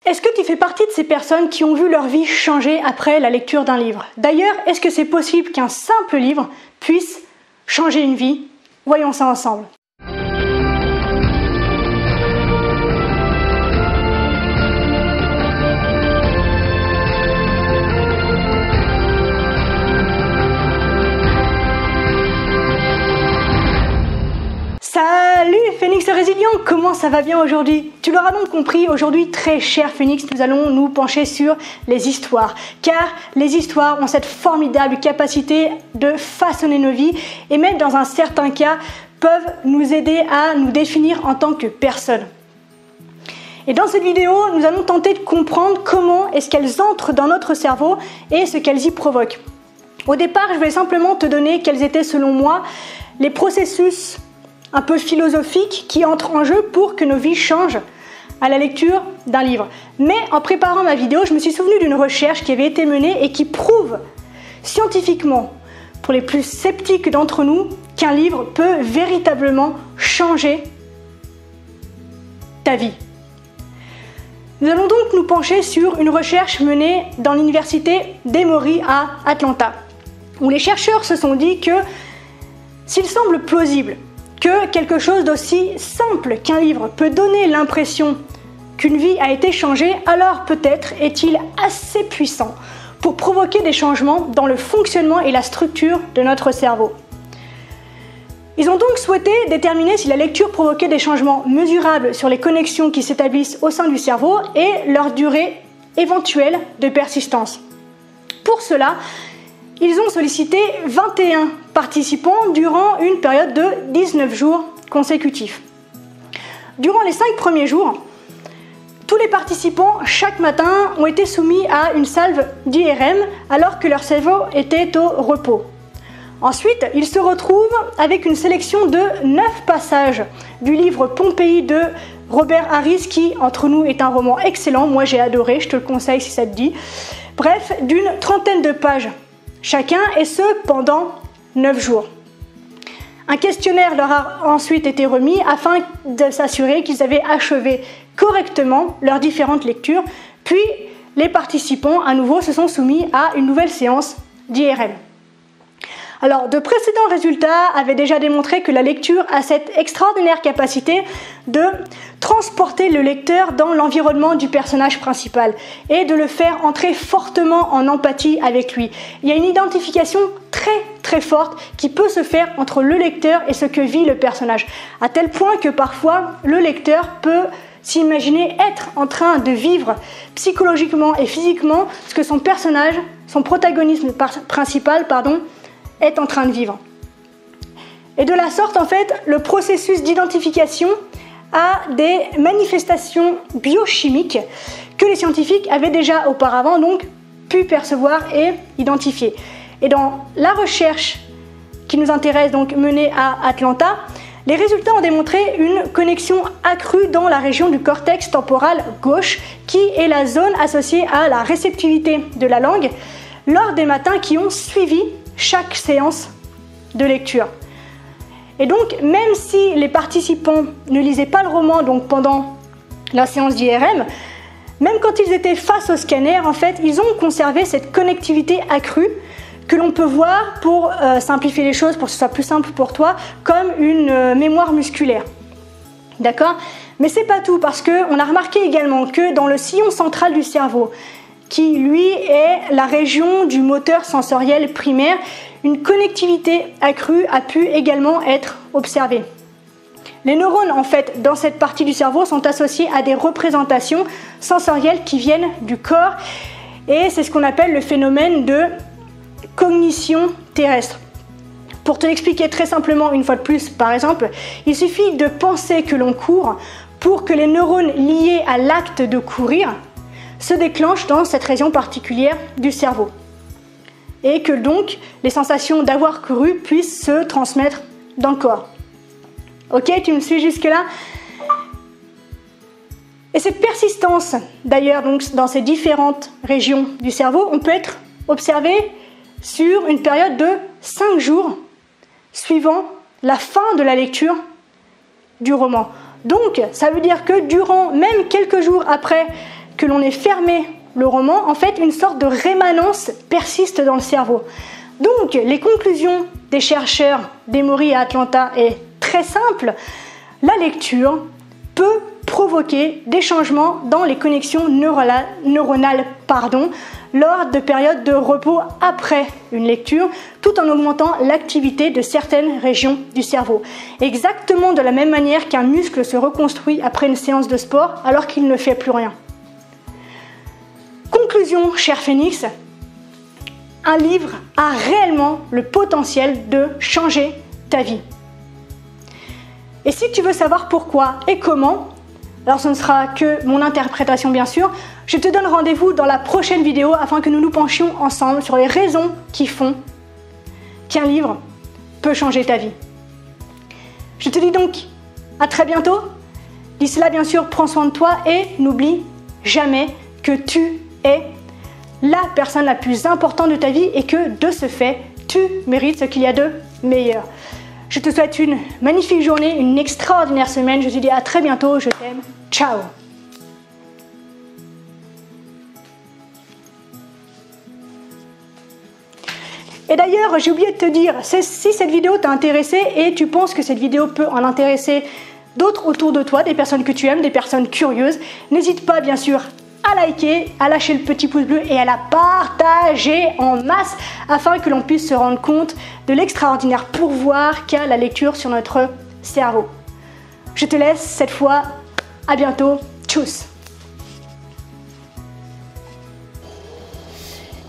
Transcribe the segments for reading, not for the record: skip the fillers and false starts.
Est-ce que tu fais partie de ces personnes qui ont vu leur vie changer après la lecture d'un livre? D'ailleurs, est-ce que c'est possible qu'un simple livre puisse changer une vie? Voyons ça ensemble. Salut Phoenix Résilient, comment ça va bien aujourd'hui? Tu l'auras donc compris, aujourd'hui très cher Phoenix, nous allons nous pencher sur les histoires. Car les histoires ont cette formidable capacité de façonner nos vies et même dans un certain cas peuvent nous aider à nous définir en tant que personne. Et dans cette vidéo, nous allons tenter de comprendre comment est-ce qu'elles entrent dans notre cerveau et ce qu'elles y provoquent. Au départ, je vais simplement te donner quels étaient selon moi les processus un peu philosophique qui entre en jeu pour que nos vies changent à la lecture d'un livre. Mais en préparant ma vidéo, je me suis souvenu d'une recherche qui avait été menée et qui prouve scientifiquement, pour les plus sceptiques d'entre nous, qu'un livre peut véritablement changer ta vie. Nous allons donc nous pencher sur une recherche menée dans l'université d'Emory à Atlanta, où les chercheurs se sont dit que s'il semble plausible que quelque chose d'aussi simple qu'un livre peut donner l'impression qu'une vie a été changée, alors peut-être est-il assez puissant pour provoquer des changements dans le fonctionnement et la structure de notre cerveau. Ils ont donc souhaité déterminer si la lecture provoquait des changements mesurables sur les connexions qui s'établissent au sein du cerveau et leur durée éventuelle de persistance. Pour cela, ils ont sollicité 21 participants durant une période de 19 jours consécutifs. Durant les 5 premiers jours, tous les participants, chaque matin, ont été soumis à une salve d'IRM alors que leur cerveau était au repos. Ensuite, ils se retrouvent avec une sélection de 9 passages du livre Pompéi de Robert Harris, qui, entre nous, est un roman excellent. Moi, j'ai adoré, je te le conseille si ça te dit. Bref, d'une 30aine de pages chacun, et ce pendant 9 jours. Un questionnaire leur a ensuite été remis afin de s'assurer qu'ils avaient achevé correctement leurs différentes lectures, puis les participants à nouveau se sont soumis à une nouvelle séance d'IRM. Alors, de précédents résultats avaient déjà démontré que la lecture a cette extraordinaire capacité de transporter le lecteur dans l'environnement du personnage principal et de le faire entrer fortement en empathie avec lui. Il y a une identification très forte qui peut se faire entre le lecteur et ce que vit le personnage, à tel point que parfois le lecteur peut s'imaginer être en train de vivre psychologiquement et physiquement ce que son personnage, son protagonisme principal, est en train de vivre. Et de la sorte, en fait, le processus d'identification a des manifestations biochimiques que les scientifiques avaient déjà auparavant donc pu percevoir et identifier. Et dans la recherche qui nous intéresse, donc menée à Atlanta, les résultats ont démontré une connexion accrue dans la région du cortex temporal gauche, qui est la zone associée à la réceptivité de la langue, lors des matins qui ont suivi chaque séance de lecture. Et donc, même si les participants ne lisaient pas le roman donc pendant la séance d'IRM, même quand ils étaient face au scanner, en fait, ils ont conservé cette connectivité accrue que l'on peut voir, pour simplifier les choses, pour que ce soit plus simple pour toi, comme une mémoire musculaire. D'accord ? Mais c'est pas tout, parce qu'on a remarqué également que dans le sillon central du cerveau, qui lui est la région du moteur sensoriel primaire, une connectivité accrue a pu également être observée. Les neurones, en fait, dans cette partie du cerveau sont associés à des représentations sensorielles qui viennent du corps, et c'est ce qu'on appelle le phénomène de cognition terrestre. Pour te l'expliquer très simplement une fois de plus, par exemple, il suffit de penser que l'on court pour que les neurones liés à l'acte de courir se déclenchent dans cette région particulière du cerveau. Et que donc les sensations d'avoir couru puissent se transmettre dans le corps. Ok, tu me suis jusque-là? Et cette persistance, d'ailleurs, donc dans ces différentes régions du cerveau, on peut être observé sur une période de 5 jours suivant la fin de la lecture du roman. Donc, ça veut dire que durant même quelques jours après que l'on ait fermé le roman, en fait, une sorte de rémanence persiste dans le cerveau. Donc, les conclusions des chercheurs d'Emory à Atlanta est très simple. La lecture peut provoquer des changements dans les connexions neuronales lors de périodes de repos après une lecture, tout en augmentant l'activité de certaines régions du cerveau. Exactement de la même manière qu'un muscle se reconstruit après une séance de sport alors qu'il ne fait plus rien. Conclusion, cher Phoenix, un livre a réellement le potentiel de changer ta vie. Et si tu veux savoir pourquoi et comment, alors ce ne sera que mon interprétation bien sûr, je te donne rendez-vous dans la prochaine vidéo afin que nous nous penchions ensemble sur les raisons qui font qu'un livre peut changer ta vie. Je te dis donc à très bientôt. D'ici là, bien sûr, prends soin de toi et n'oublie jamais que tu es la personne la plus importante de ta vie et que de ce fait, tu mérites ce qu'il y a de meilleur. Je te souhaite une magnifique journée, une extraordinaire semaine. Je te dis à très bientôt. Je t'aime. Ciao. Et d'ailleurs, j'ai oublié de te dire, si cette vidéo t'a intéressé et tu penses que cette vidéo peut en intéresser d'autres autour de toi, des personnes que tu aimes, des personnes curieuses, n'hésite pas bien sûr à liker, à lâcher le petit pouce bleu et à la partager en masse afin que l'on puisse se rendre compte de l'extraordinaire pouvoir qu'a la lecture sur notre cerveau. Je te laisse cette fois, à bientôt, tchuss!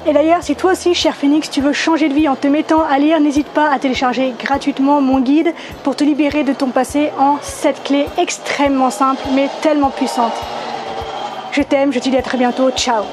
Et d'ailleurs, si toi aussi, cher Phoenix, tu veux changer de vie en te mettant à lire, n'hésite pas à télécharger gratuitement mon guide pour te libérer de ton passé en 7 clés extrêmement simples mais tellement puissantes. Je t'aime, je te dis à très bientôt, ciao!